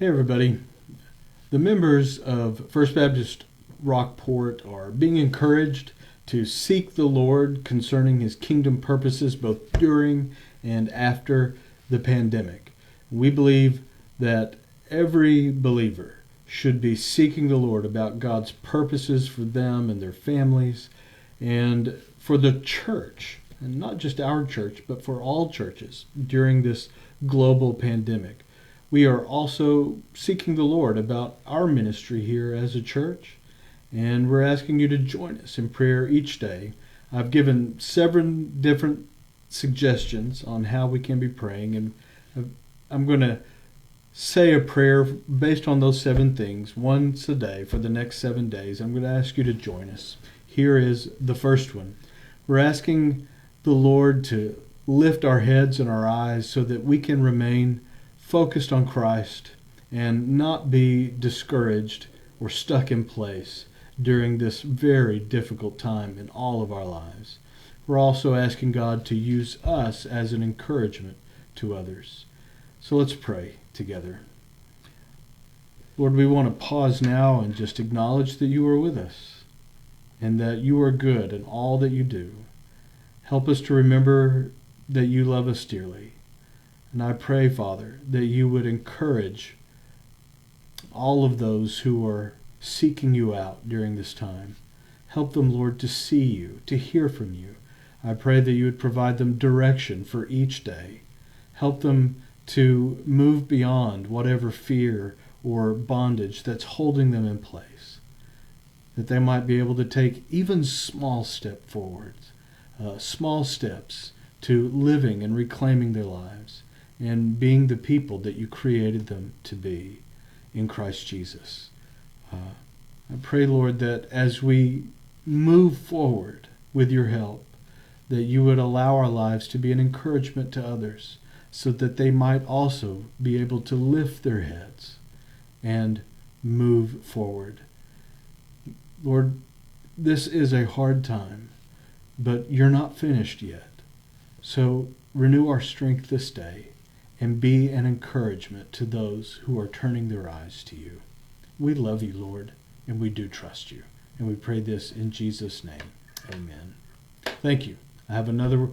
Hey everybody. The members of First Baptist Rockport are being encouraged to seek the Lord concerning His kingdom purposes both during and after the pandemic. We believe that every believer should be seeking the Lord about God's purposes for them and their families and for the church, and not just our church, but for all churches during this global pandemic. We are also seeking the Lord about our ministry here as a church, and we're asking you to join us in prayer each day. I've given 7 different suggestions on how we can be praying, and I'm going to say a prayer based on those 7 things once a day for the next 7 days. I'm going to ask you to join us. Here is the first one. We're asking the Lord to lift our heads and our eyes so that we can remain focused on Christ and not be discouraged or stuck in place during this very difficult time in all of our lives. We're also asking God to use us as an encouragement to others. So let's pray together. Lord, we want to pause now and just acknowledge that you are with us and that you are good in all that you do. Help us to remember that you love us dearly. And I pray, Father, that you would encourage all of those who are seeking you out during this time. Help them, Lord, to see you, to hear from you. I pray that you would provide them direction for each day. Help them to move beyond whatever fear or bondage that's holding them in place. That they might be able to take even small steps forward, small steps to living and reclaiming their lives and being the people that you created them to be in Christ Jesus. I pray, Lord, that as we move forward with your help, that you would allow our lives to be an encouragement to others so that they might also be able to lift their heads and move forward. Lord, this is a hard time, but you're not finished yet. So renew our strength this day and be an encouragement to those who are turning their eyes to you. We love you, Lord, and we do trust you. And we pray this in Jesus' name. Amen. Thank you. I have another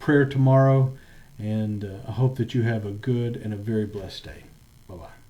prayer tomorrow, and I hope that you have a good and a very blessed day. Bye-bye.